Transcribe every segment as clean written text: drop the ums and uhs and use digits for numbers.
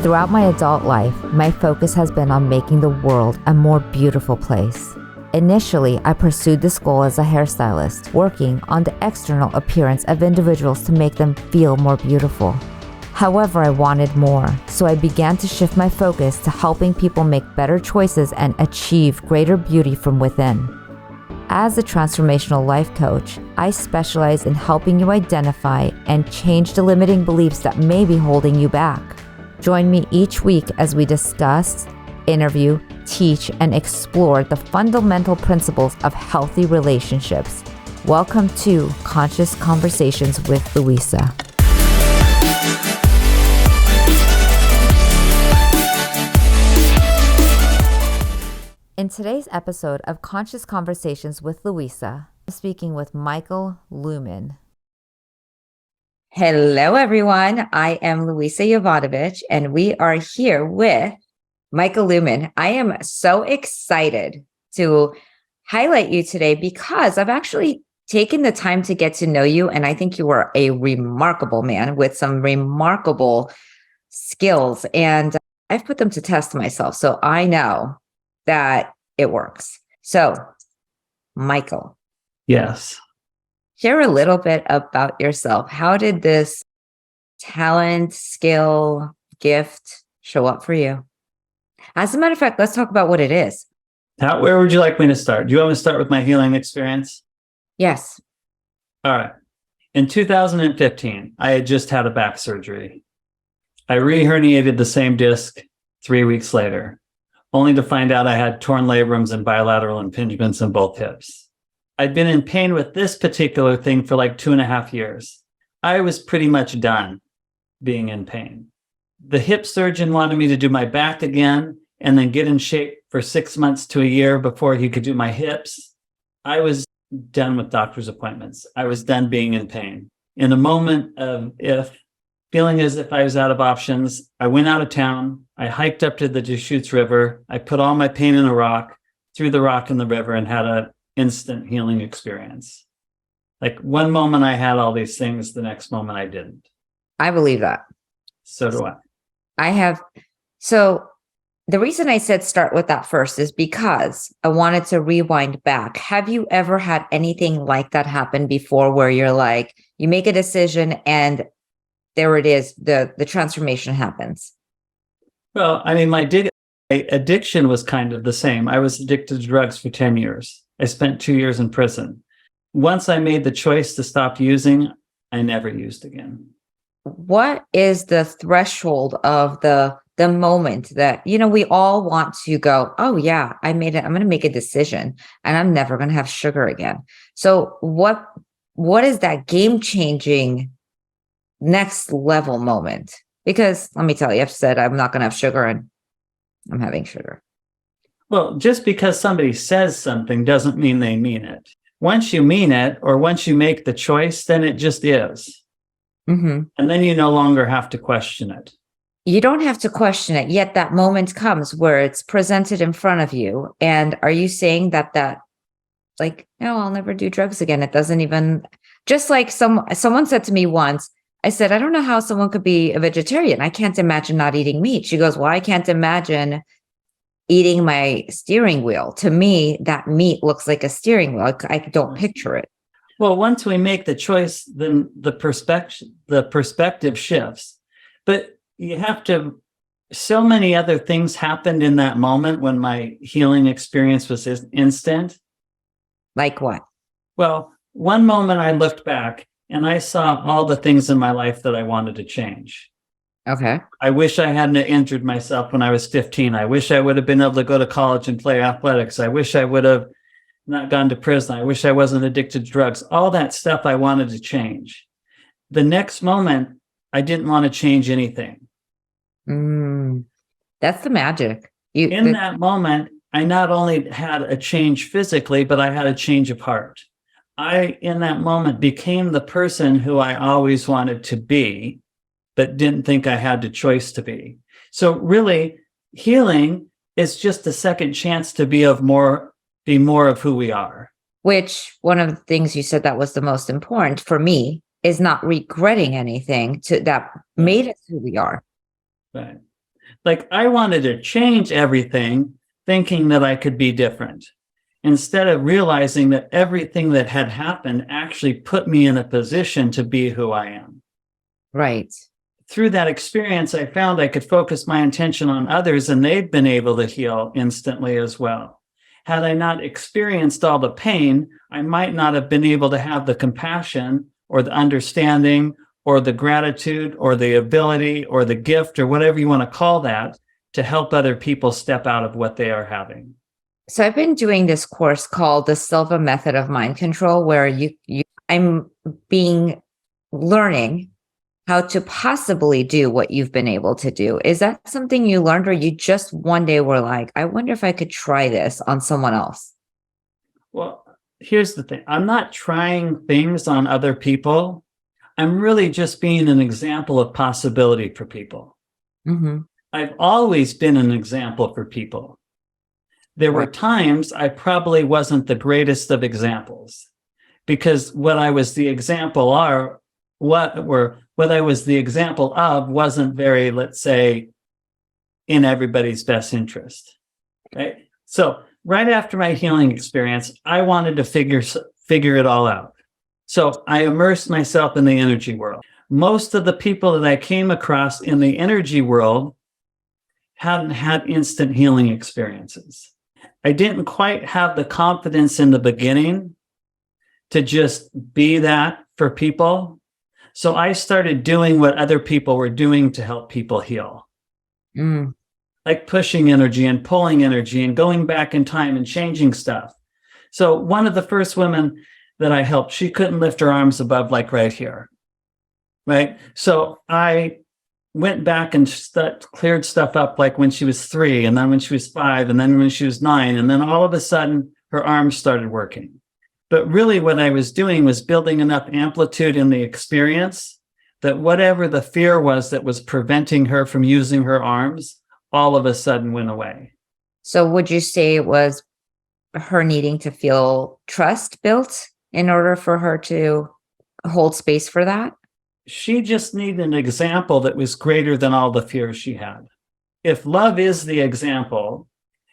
Throughout my adult life, my focus has been on making the world a more beautiful place. Initially, I pursued this goal as a hairstylist, working on the external appearance of individuals to make them feel more beautiful. However, I wanted more, so I began to shift my focus to helping people make better choices and achieve greater beauty from within. As a transformational life coach, I specialize in helping you identify and change the limiting beliefs that may be holding you back. Join me each week as we discuss, interview, teach, and explore the fundamental principles of healthy relationships. Welcome to Conscious Conversations with Louisa. In today's episode of Conscious Conversations with Louisa, I'm speaking with Mikael Luman. Hello, everyone. I am Louisa Jovanovic, and we are here with Mikael Luman. I am so excited to highlight you today because I've actually taken the time to get to know you, and I think you are a remarkable man with some remarkable skills, and I've put them to test myself, so I know that it works. So, Mikael. Yes. Share a little bit about yourself. How did this talent, skill, gift show up for you? As a matter of fact, let's talk about what it is. Where would you like me to start? Do you want me to start with my healing experience? Yes. All right. In 2015, I had just had a back surgery. I re-herniated the same disc 3 weeks later, only to find out I had torn labrums and bilateral impingements in both hips. I'd been in pain with this particular thing for like 2.5 years. I was pretty much done being in pain. The hip surgeon wanted me to do my back again and then get in shape for 6 months to a year before he could do my hips. I was done with doctor's appointments. I was done being in pain. In a moment of feeling as if I was out of options, I went out of town. I hiked up to the Deschutes River. I put all my pain in a rock, threw the rock in the river, and had an instant healing experience. Like one moment I had all these things, the next moment I didn't. I believe that. So do I. So the reason I said start with that first is because I wanted to rewind back. Have you ever had anything like that happen before where you're like, you make a decision and there it is, the transformation happens? Well, I mean, my addiction was kind of the same. I was addicted to drugs for 10 years. I spent 2 years in prison. Once I made the choice to stop using, I never used again. What is the threshold of the moment that, we all want to go, oh yeah, I made it. I'm going to make a decision and I'm never going to have sugar again. So what is that game changing next level moment? Because let me tell you, I've said I'm not going to have sugar and I'm having sugar. Well, just because somebody says something doesn't mean they mean it. Once you mean it, or once you make the choice, then it just is. Mm-hmm. And then you no longer have to question it. You don't have to question it, yet that moment comes where it's presented in front of you. And are you saying that like, no, I'll never do drugs again? It doesn't even, just like someone said to me once, I said, I don't know how someone could be a vegetarian. I can't imagine not eating meat. She goes, well, I can't imagine eating my steering wheel. To me, that meat looks like a steering wheel. I don't picture it. Well, once we make the choice, then the perspective shifts. But you have to, so many other things happened in that moment when my healing experience was instant. Like what? Well, one moment I looked back and I saw all the things in my life that I wanted to change. Okay. I wish I hadn't injured myself when I was 15. I wish I would have been able to go to college and play athletics. I wish I would have not gone to prison. I wish I wasn't addicted to drugs. All that stuff I wanted to change. The next moment, I didn't want to change anything. That's the magic. That moment, I not only had a change physically, but I had a change of heart. I, in that moment, became the person who I always wanted to be, but didn't think I had the choice to be. So really, healing is just a second chance to be more of who we are. Which one of the things you said that was the most important for me is not regretting anything that made us who we are. Right. Like I wanted to change everything, thinking that I could be different, instead of realizing that everything that had happened actually put me in a position to be who I am. Right. Through that experience, I found I could focus my attention on others and they've been able to heal instantly as well. Had I not experienced all the pain, I might not have been able to have the compassion or the understanding or the gratitude or the ability or the gift or whatever you want to call that to help other people step out of what they are having. So I've been doing this course called the Silva Method of Mind Control, where I'm learning how to possibly do what you've been able to do. Is that something you learned, or you just one day were like, I wonder if I could try this on someone else? Well, here's the thing. I'm not trying things on other people. I'm really just being an example of possibility for people. Mm-hmm. I've always been an example for people. There were times I probably wasn't the greatest of examples, because what I was the example of wasn't very, let's say, in everybody's best interest. Right? So right after my healing experience, I wanted to figure it all out. So I immersed myself in the energy world. Most of the people that I came across in the energy world hadn't had instant healing experiences. I didn't quite have the confidence in the beginning to just be that for people. So I started doing what other people were doing to help people heal. Like pushing energy and pulling energy and going back in time and changing stuff. So one of the first women that I helped, she couldn't lift her arms above like right here. Right. So I went back and cleared stuff up like when she was 3, and then when she was 5, and then when she was 9, and then all of a sudden her arms started working. But really what I was doing was building enough amplitude in the experience that whatever the fear was that was preventing her from using her arms all of a sudden went away. So would you say it was her needing to feel trust built in order for her to hold space for that? She just needed an example that was greater than all the fears she had. If love is the example,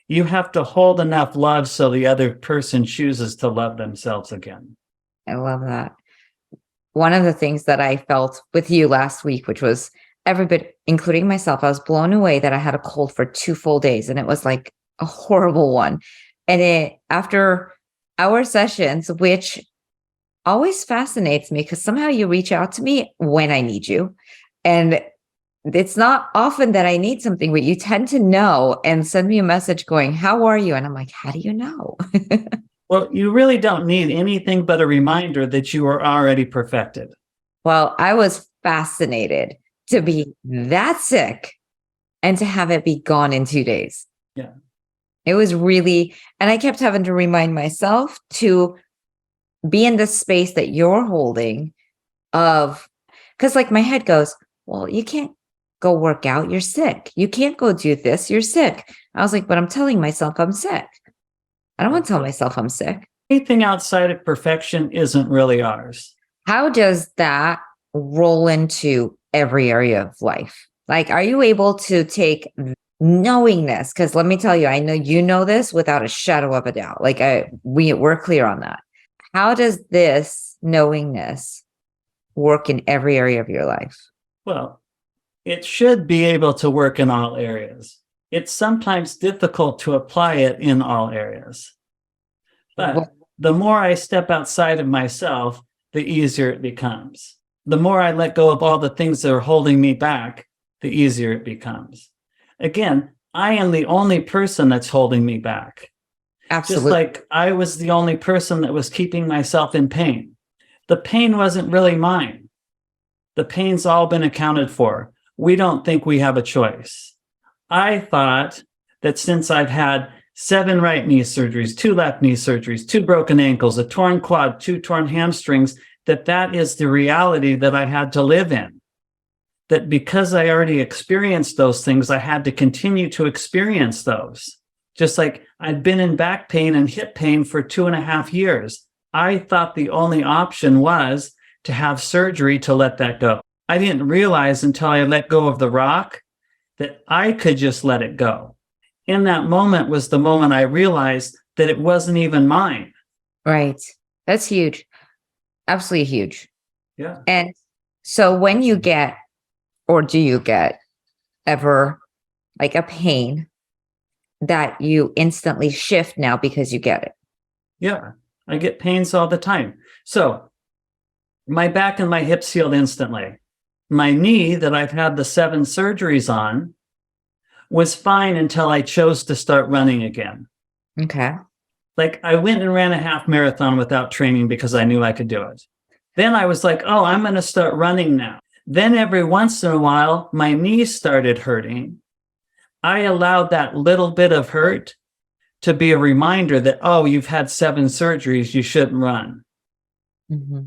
you have to hold enough love so the other person chooses to love themselves again. I love that. One of the things that I felt with you last week, which was everybody, including myself, I was blown away that I had a cold for 2 full days, and it was like a horrible one. And after our sessions, which always fascinates me because somehow you reach out to me when I need you. And it's not often that I need something, but you tend to know and send me a message going, how are you? And I'm like, how do you know? Well, you really don't need anything but a reminder that you are already perfected. Well, I was fascinated to be that sick and to have it be gone in 2 days. Yeah. It was really, and I kept having to remind myself to be in the space that you're holding of, because like my head goes, well, you can't go work out, you're sick. You can't go do this, you're sick. I was like, but I'm telling myself I'm sick. I don't want to tell myself I'm sick. Anything outside of perfection isn't really ours. How does that roll into every area of life? Like, are you able to take knowingness? Because let me tell you, I know you know this without a shadow of a doubt. Like we're clear on that. How does this knowingness work in every area of your life? Well, it should be able to work in all areas. It's sometimes difficult to apply it in all areas. But the more I step outside of myself, the easier it becomes. The more I let go of all the things that are holding me back, the easier it becomes. Again, I am the only person that's holding me back. Absolutely. Just like I was the only person that was keeping myself in pain. The pain wasn't really mine. The pain's all been accounted for. We don't think we have a choice. I thought that since I've had 7 right knee surgeries, 2 left knee surgeries, 2 broken ankles, a torn quad, 2 torn hamstrings, that is the reality that I had to live in. That because I already experienced those things, I had to continue to experience those. Just like I'd been in back pain and hip pain for 2.5 years. I thought the only option was to have surgery to let that go. I didn't realize until I let go of the rock that I could just let it go. In that moment was the moment I realized that it wasn't even mine. Right. That's huge. Absolutely huge. Yeah. And so when you get, or do you get ever like a pain that you instantly shift now because you get it? Yeah. I get pains all the time. So my back and my hips healed instantly. My knee that I've had the 7 surgeries on was fine until I chose to start running again. Okay. Like I went and ran a half marathon without training because I knew I could do it. Then I was like, oh, I'm going to start running now. Then every once in a while, my knees started hurting. I allowed that little bit of hurt to be a reminder that, oh, you've had 7 surgeries, you shouldn't run. Mm-hmm.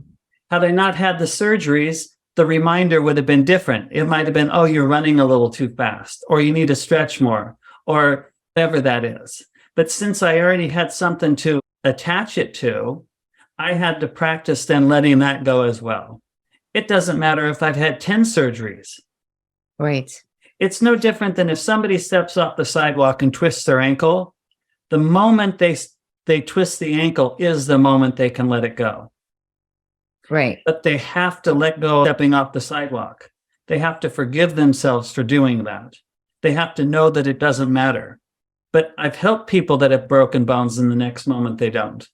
Had I not had the surgeries, the reminder would have been different. It might have been, oh, you're running a little too fast, or you need to stretch more, or whatever that is. But since I already had something to attach it to, I had to practice then letting that go as well. It doesn't matter if I've had 10 surgeries. Right. It's no different than if somebody steps off the sidewalk and twists their ankle. The moment they twist the ankle is the moment they can let it go. Right. But they have to let go of stepping off the sidewalk. They have to forgive themselves for doing that. They have to know that it doesn't matter. But I've helped people that have broken bones in the next moment they don't.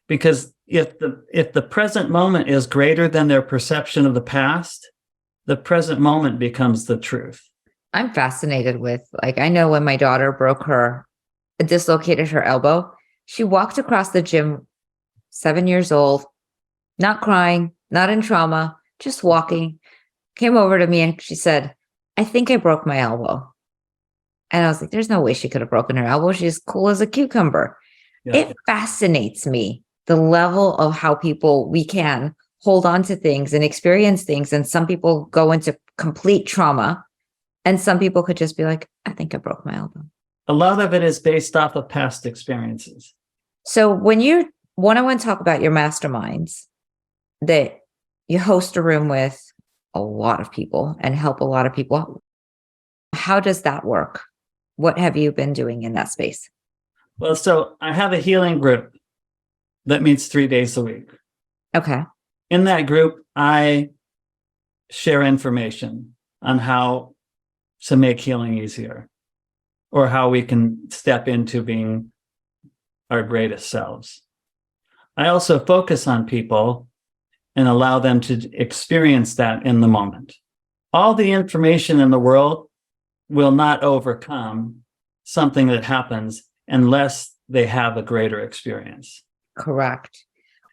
Because if the present moment is greater than their perception of the past, the present moment becomes the truth. I'm fascinated with, like, I know when my daughter dislocated her elbow, she walked across the gym, 7 years old, not crying, not in trauma, just walking, came over to me and she said, I think I broke my elbow. And I was like, there's no way she could have broken her elbow. She's cool as a cucumber. Yeah. It fascinates me, the level of how we can hold on to things and experience things. And some people go into complete trauma and some people could just be like, I think I broke my elbow. A lot of it is based off of past experiences. So when I want to talk about your masterminds that you host a room with a lot of people and help a lot of people, how does that work? What have you been doing in that space? Well, so I have a healing group that meets 3 days a week. Okay. In that group, I share information on how to make healing easier, or how we can step into being our greatest selves. I also focus on people and allow them to experience that in the moment. All the information in the world will not overcome something that happens unless they have a greater experience. Correct.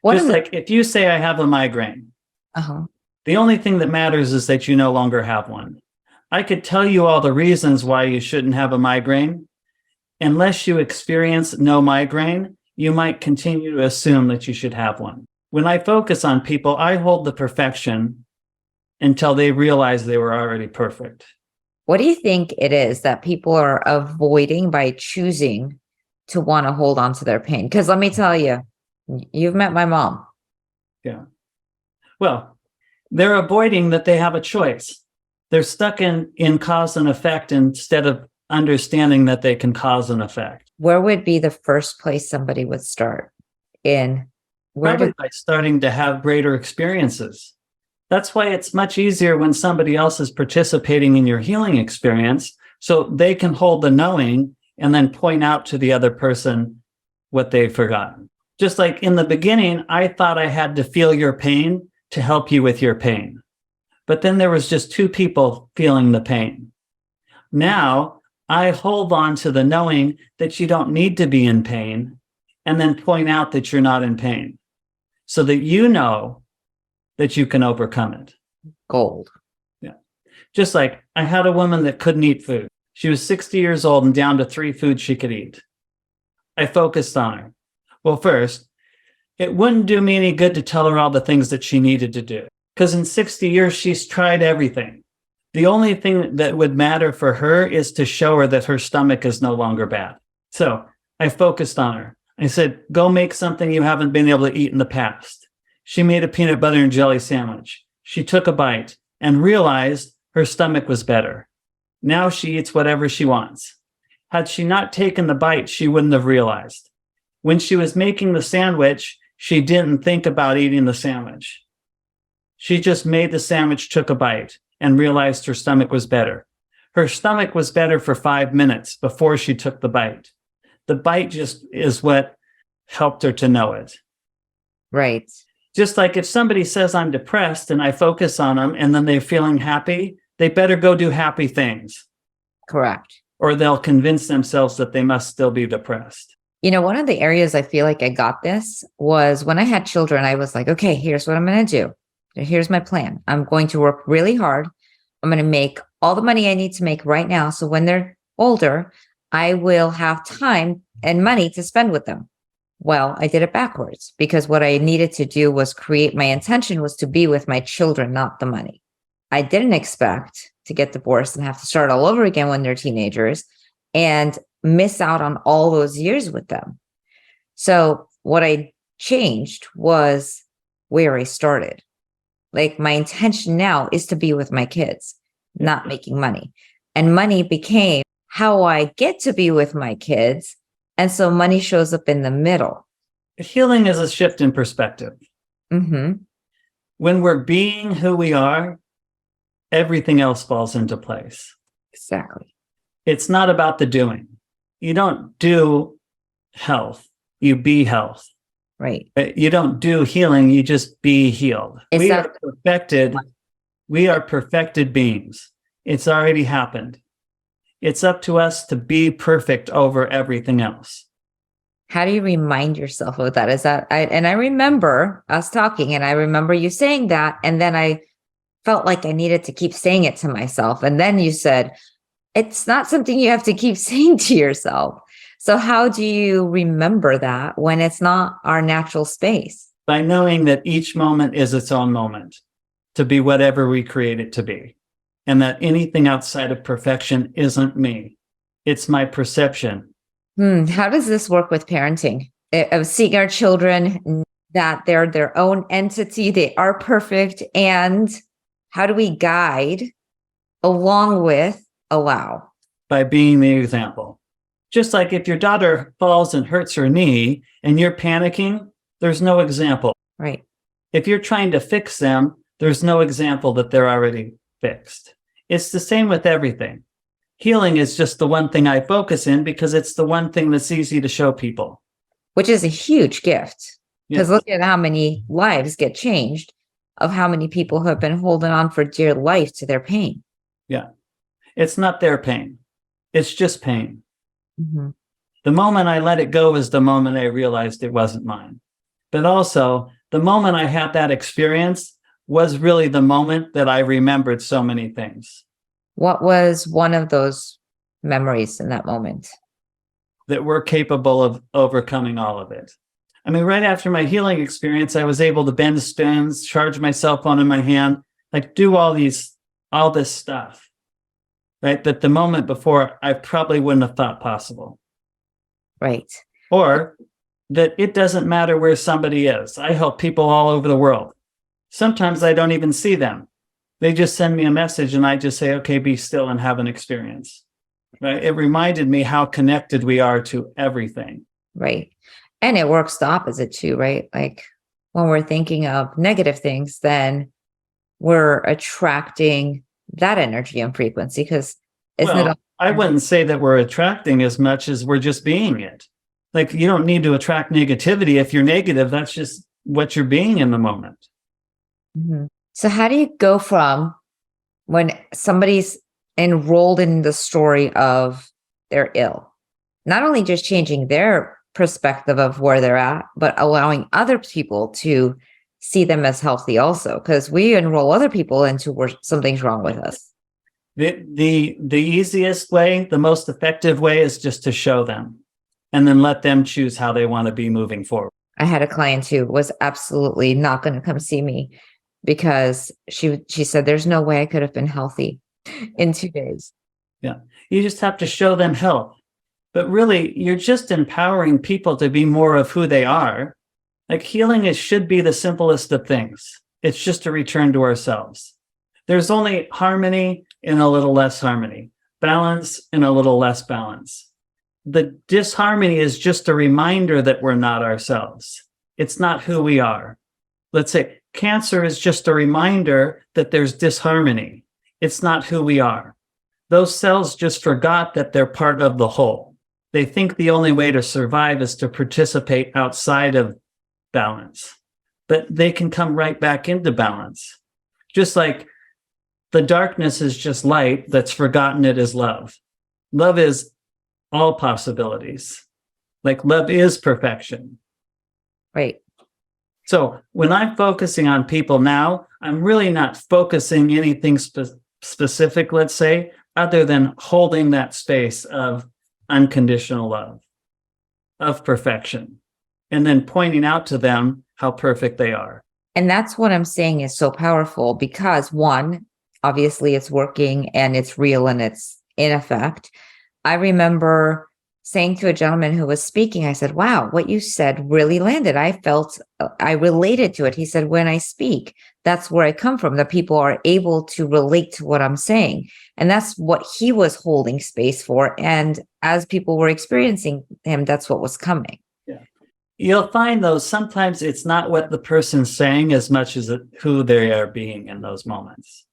Just like if you say I have a migraine, the only thing that matters is that you no longer have one. I could tell you all the reasons why you shouldn't have a migraine. Unless you experience no migraine, you might continue to assume that you should have one. When I focus on people, I hold the perfection until they realize they were already perfect. What do you think it is that people are avoiding by choosing to want to hold on to their pain? Because let me tell you, you've met my mom. Yeah. Well, they're avoiding that they have a choice. They're stuck in cause and effect instead of understanding that they can cause and effect. Where would be the first place somebody would start in? Probably by starting to have greater experiences. That's why it's much easier when somebody else is participating in your healing experience, so they can hold the knowing and then point out to the other person what they've forgotten. Just like in the beginning, I thought I had to feel your pain to help you with your pain. But then there was just 2 people feeling the pain. Now I hold on to the knowing that you don't need to be in pain and then point out that you're not in pain so that you know that you can overcome it. Gold. Yeah. Just like I had a woman that couldn't eat food. She was 60 years old and down to 3 foods she could eat. I focused on her. Well, first, it wouldn't do me any good to tell her all the things that she needed to do. Because in 60 years, she's tried everything. The only thing that would matter for her is to show her that her stomach is no longer bad. So I focused on her. I said, go make something you haven't been able to eat in the past. She made a peanut butter and jelly sandwich. She took a bite and realized her stomach was better. Now she eats whatever she wants. Had she not taken the bite, she wouldn't have realized. When she was making the sandwich, she didn't think about eating the sandwich. She just made the sandwich, took a bite, and realized her stomach was better. Her stomach was better for 5 minutes before she took the bite. The bite just is what helped her to know it. Right. Just like if somebody says I'm depressed and I focus on them and then they're feeling happy, they better go do happy things. Correct. Or they'll convince themselves that they must still be depressed. You know, one of the areas I feel like I got this was when I had children, I was like, okay, here's what I'm going to do. Here's my plan. I'm going to work really hard. I'm going to make all the money I need to make right now. So when they're older, I will have time and money to spend with them. Well, I did it backwards because what I needed to do was create, my intention was to be with my children, not the money. I didn't expect to get divorced and have to start all over again when they're teenagers and miss out on all those years with them. So what I changed was where I started. Like my intention now is to be with my kids, not making money. And money became how I get to be with my kids. And so money shows up in the middle. Healing is a shift in perspective. Mm-hmm. When we're being who we are, everything else falls into place. Exactly. It's not about the doing. You don't do health, you be health. Right. You don't do healing, you just be healed. We are perfected beings. It's already happened. It's up to us to be perfect over everything else. How do you remind yourself of that? I remember us talking and I remember you saying that. And then I felt like I needed to keep saying it to myself. And then you said, it's not something you have to keep saying to yourself. So how do you remember that when it's not our natural space? By knowing that each moment is its own moment to be whatever we create it to be. And that anything outside of perfection isn't me. It's my perception. How does this work with parenting? Of seeing our children that they're their own entity, they are perfect. And how do we guide along with allow? By being the example. Just like if your daughter falls and hurts her knee and you're panicking, there's no example. Right. If you're trying to fix them, there's no example that they're already fixed. It's the same with everything. Healing is just the one thing I focus in because it's the one thing that's easy to show people. Which is a huge gift. Because Yes. look at how many lives get changed of how many people have been holding on for dear life to their pain. Yeah. It's not their pain. It's just pain. Mm-hmm. The moment I let it go is the moment I realized it wasn't mine. But also, the moment I had that experience was really the moment that I remembered so many things. What was one of those memories in that moment? That we're capable of overcoming all of it. I mean, right after my healing experience, I was able to bend spoons, charge my cell phone in my hand, like do all this stuff, right? That the moment before I probably wouldn't have thought possible. Right. Or that it doesn't matter where somebody is. I help people all over the world. Sometimes I don't even see them. They just send me a message and I just say, okay, be still and have an experience. Right? It reminded me how connected we are to everything. Right. And it works the opposite too, right? Like when we're thinking of negative things, then we're attracting that energy and frequency because I wouldn't say that we're attracting as much as we're just being it. Like you don't need to attract negativity. If you're negative, that's just what you're being in the moment. Mm-hmm. So how do you go from when somebody's enrolled in the story of they're ill, not only just changing their perspective of where they're at, but allowing other people to see them as healthy also, because we enroll other people into where something's wrong with us. The easiest way, the most effective way is just to show them and then let them choose how they want to be moving forward. I had a client who was absolutely not going to come see me because she said, there's no way I could have been healthy in 2 days. Yeah. You just have to show them help. But really, you're just empowering people to be more of who they are. Like healing should be the simplest of things. It's just a return to ourselves. There's only harmony and a little less harmony. balance and a little less balance. The disharmony is just a reminder that we're not ourselves. It's not who we are. Let's say cancer is just a reminder that there's disharmony. It's not who we are. Those cells just forgot that they're part of the whole. They think the only way to survive is to participate outside of balance, but they can come right back into balance. Just like the darkness is just light that's forgotten it is love. Love is all possibilities. Like love is perfection. Right. So when I'm focusing on people now, I'm really not focusing anything specific, let's say, other than holding that space of unconditional love, of perfection, and then pointing out to them how perfect they are. And that's what I'm saying is so powerful because one, obviously it's working and it's real and it's in effect. I remember saying to a gentleman who was speaking, I said, wow, what you said really landed. I related to it. He said, when I speak, that's where I come from, that people are able to relate to what I'm saying. And that's what he was holding space for. And as people were experiencing him, that's what was coming. Yeah. You'll find though, sometimes it's not what the person's saying as much as who they are being in those moments.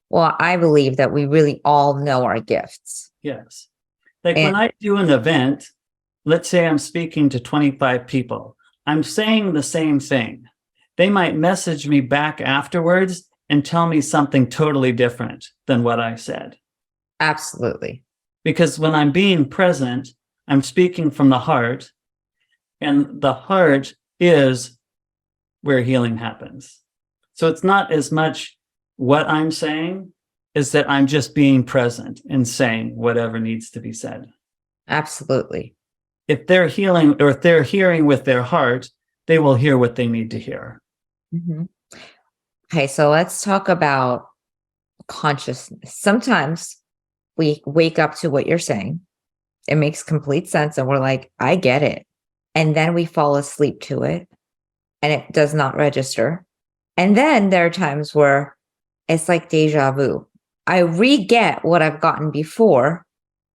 Well, I believe that we really all know our gifts. Yes. Like when I do an event, let's say I'm speaking to 25 people, I'm saying the same thing. They might message me back afterwards and tell me something totally different than what I said. Absolutely. Because when I'm being present, I'm speaking from the heart, and the heart is where healing happens. So it's not as much what I'm saying is that I'm just being present and saying whatever needs to be said. Absolutely. If they're healing or if they're hearing with their heart, they will hear what they need to hear. Mm-hmm. Okay, so let's talk about consciousness. Sometimes we wake up to what you're saying. It makes complete sense. And we're like, I get it. And then we fall asleep to it and it does not register. And then there are times where it's like deja vu. I re-get what I've gotten before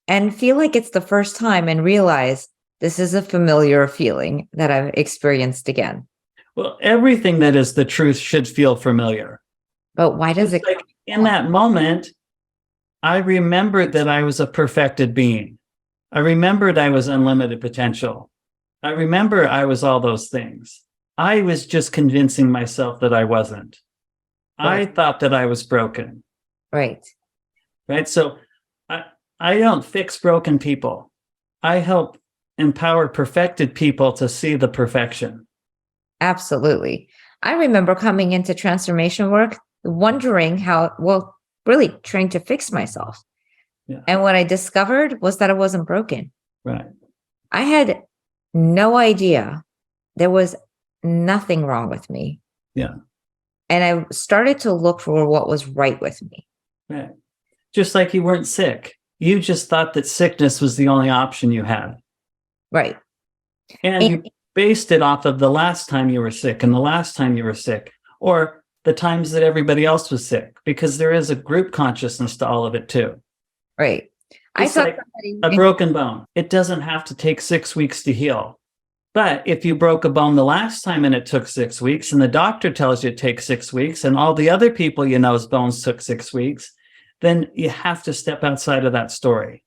and feel like it's the first time and realize this is a familiar feeling that I've experienced again. Well, everything that is the truth should feel familiar. But why does it? Like in that moment, I remembered that I was a perfected being. I remembered I was unlimited potential. I remember I was all those things. I was just convincing myself that I wasn't. I thought that I was broken. Right. Right. So I don't fix broken people. I help empower perfected people to see the perfection. Absolutely. I remember coming into transformation work, wondering really trying to fix myself. Yeah. And what I discovered was that I wasn't broken. Right. I had no idea there was nothing wrong with me. Yeah. And I started to look for what was right with me. Right. Just like you weren't sick. You just thought that sickness was the only option you had. Right. And you based it off of the last time you were sick and the last time you were sick, or the times that everybody else was sick, because there is a group consciousness to all of it too. Right. It's like a broken bone. It doesn't have to take 6 weeks to heal. But if you broke a bone the last time and it took 6 weeks, and the doctor tells you it takes 6 weeks, and all the other people you know's bones took 6 weeks, then you have to step outside of that story.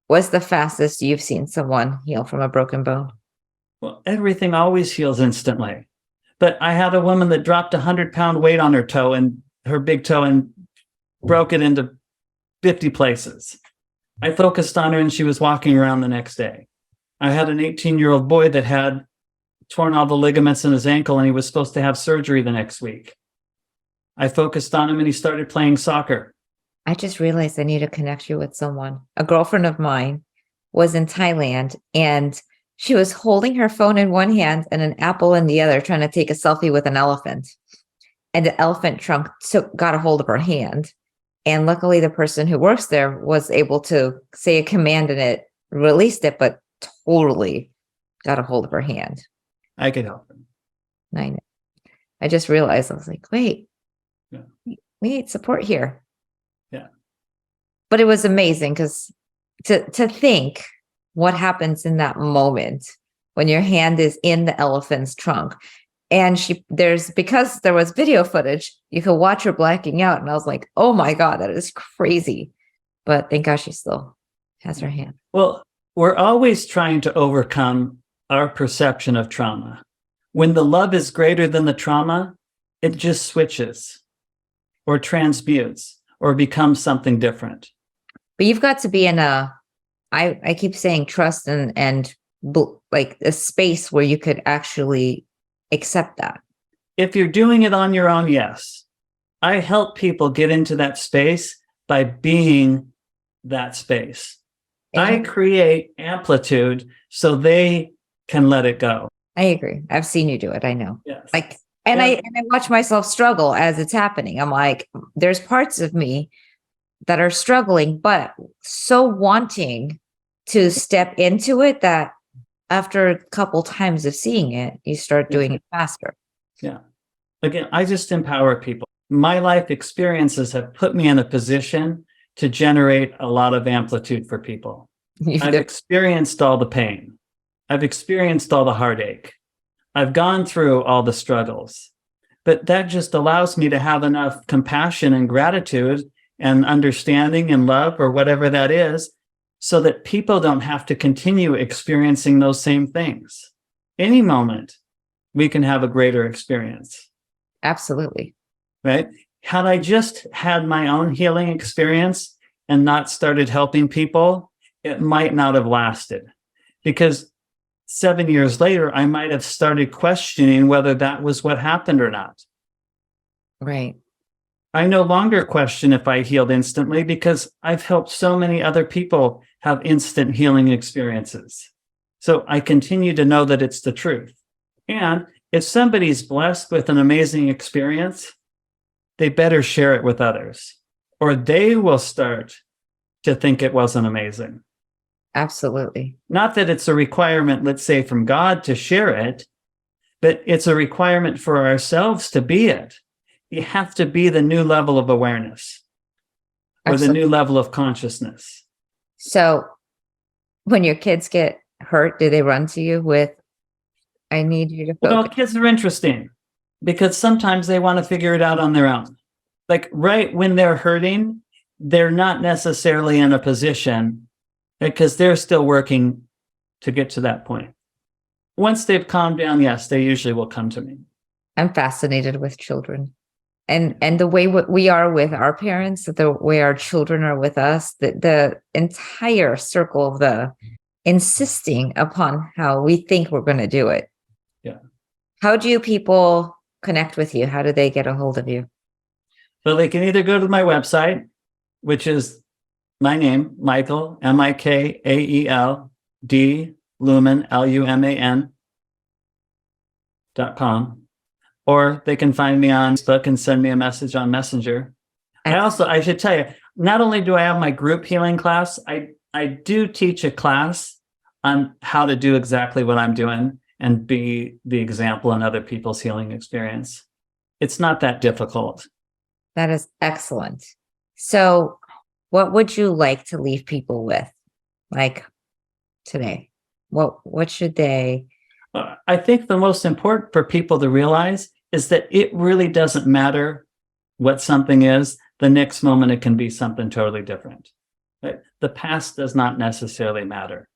What's the fastest you've seen someone heal from a broken bone? Well, everything always heals instantly. But I had a woman that dropped 100-pound weight on her toe and her big toe and broke it into 50 places. I focused on her and she was walking around the next day. I had an 18-year-old boy that had torn all the ligaments in his ankle and he was supposed to have surgery the next week. I focused on him and he started playing soccer. I just realized I need to connect you with someone. A girlfriend of mine was in Thailand and she was holding her phone in one hand and an apple in the other, trying to take a selfie with an elephant. And the elephant trunk got a hold of her hand. And luckily, the person who works there was able to say a command and it released it, but totally got a hold of her hand. I could help him. I know. I just realized, I was like, wait, we need support here. Yeah. But it was amazing because to think what happens in that moment when your hand is in the elephant's trunk. And because there was video footage, you could watch her blacking out. And I was like, oh my God, that is crazy. But thank God she still has her hand. Well, we're always trying to overcome our perception of trauma. When the love is greater than the trauma, it just switches or transmutes or becomes something different. But you've got to be in I keep saying trust and like a space where you could actually accept that. If you're doing it on your own, yes. I help people get into that space by being that space. I create amplitude so they can let it go. I agree. I've seen you do it. I know. Yes. I watch myself struggle as it's happening. I'm like, there's parts of me that are struggling, but so wanting to step into it that after a couple times of seeing it, you start doing it faster. Yeah. Again, I just empower people. My life experiences have put me in a position to generate a lot of amplitude for people. I've experienced all the pain. I've experienced all the heartache. I've gone through all the struggles. But that just allows me to have enough compassion and gratitude and understanding and love, or whatever that is, so that people don't have to continue experiencing those same things. Any moment, we can have a greater experience. Absolutely. Right? Had I just had my own healing experience and not started helping people, it might not have lasted. Because 7 years later, I might have started questioning whether that was what happened or not. Right. I no longer question if I healed instantly, because I've helped so many other people have instant healing experiences. So I continue to know that it's the truth. And if somebody's blessed with an amazing experience, they better share it with others, or they will start to think it wasn't amazing. Absolutely. Not that it's a requirement, let's say, from God to share it, but it's a requirement for ourselves to be it. You have to be the new level of awareness, or Absolutely. the new level of consciousness. So when your kids get hurt, do they run to you with, I need you to focus? Well, kids are interesting because sometimes they want to figure it out on their own. Like right when they're hurting, they're not necessarily in a position, because they're still working to get to that point. Once they've calmed down, yes, they usually will come to me. I'm fascinated with children. And the way we are with our parents, the way our children are with us, the entire circle of the insisting upon how we think we're going to do it. Yeah. How do people connect with you? How do they get a hold of you? So they can either go to my website, which is my name, Mikael, Mikael, Luman, Luman.com. Or they can find me on Facebook and send me a message on Messenger. I should tell you, not only do I have my group healing class, I do teach a class on how to do exactly what I'm doing and be the example in other people's healing experience. It's not that difficult. That is excellent. So what would you like to leave people with, like today? What should they? I think the most important for people to realize is that it really doesn't matter what something is. The next moment, it can be something totally different. Right? The past does not necessarily matter.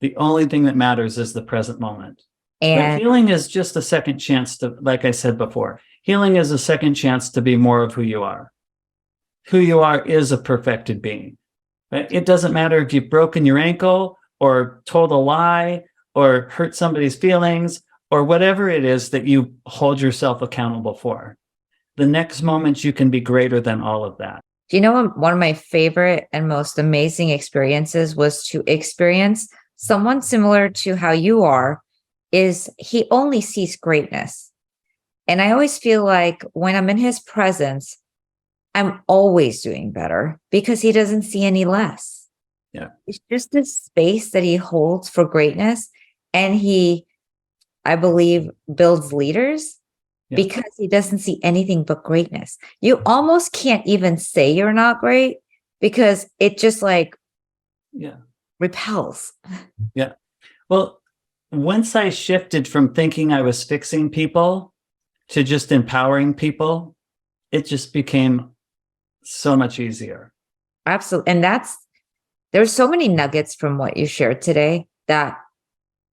The only thing that matters is the present moment. And healing is just a second chance to, like I said before, healing is a second chance to be more of who you are. Who you are is a perfected being. Right? It doesn't matter if you've broken your ankle or told a lie or hurt somebody's feelings, or whatever it is that you hold yourself accountable for. The next moment, you can be greater than all of that. Do you know, one of my favorite and most amazing experiences was to experience someone similar to how you are, is he only sees greatness. And I always feel like when I'm in his presence, I'm always doing better because he doesn't see any less. Yeah. It's just this space that he holds for greatness. And he, I believe, builds leaders because he doesn't see anything but greatness. You almost can't even say you're not great because it just like Yeah. repels. Yeah. Well, once I shifted from thinking I was fixing people to just empowering people, it just became so much easier. Absolutely. And there's so many nuggets from what you shared today that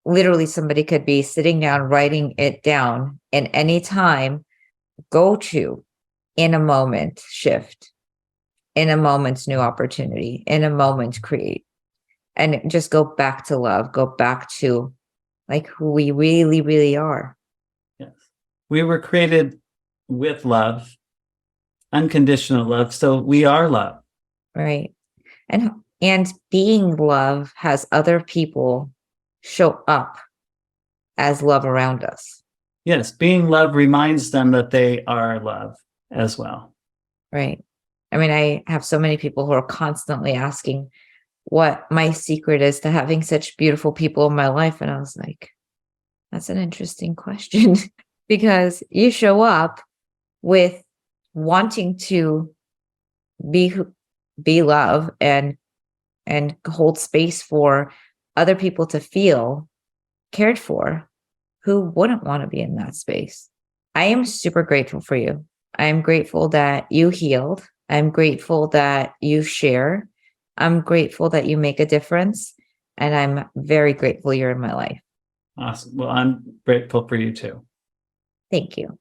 literally somebody could be sitting down, writing it down, and anytime go to in a moment shift, in a moment's new opportunity, in a moment create, and just go back to love, go back to like who we really, really are. Yes. We were created with love, unconditional love. So we are love. Right. And being love has other people show up as love around us. Yes. Being love reminds them that they are love as well. Right. I mean, I have so many people who are constantly asking what my secret is to having such beautiful people in my life. And I was like, that's an interesting question because you show up with wanting to be love and hold space for other people to feel cared for. Who wouldn't want to be in that space? I am super grateful for you. I am grateful that you healed. I'm grateful that you share. I'm grateful that you make a difference. And I'm very grateful you're in my life. Awesome. Well, I'm grateful for you too. Thank you.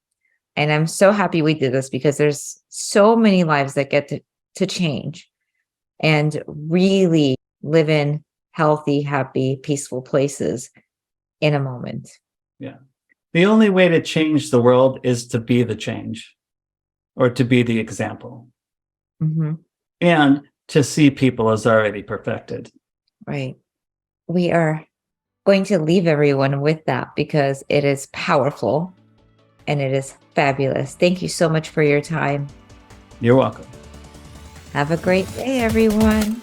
And I'm so happy we did this because there's so many lives that get to change and really live in healthy, happy, peaceful places in a moment. Yeah. The only way to change the world is to be the change or to be the example. Mm-hmm. And to see people as already perfected. Right. We are going to leave everyone with that because it is powerful and it is fabulous. Thank you so much for your time. You're welcome. Have a great day, everyone.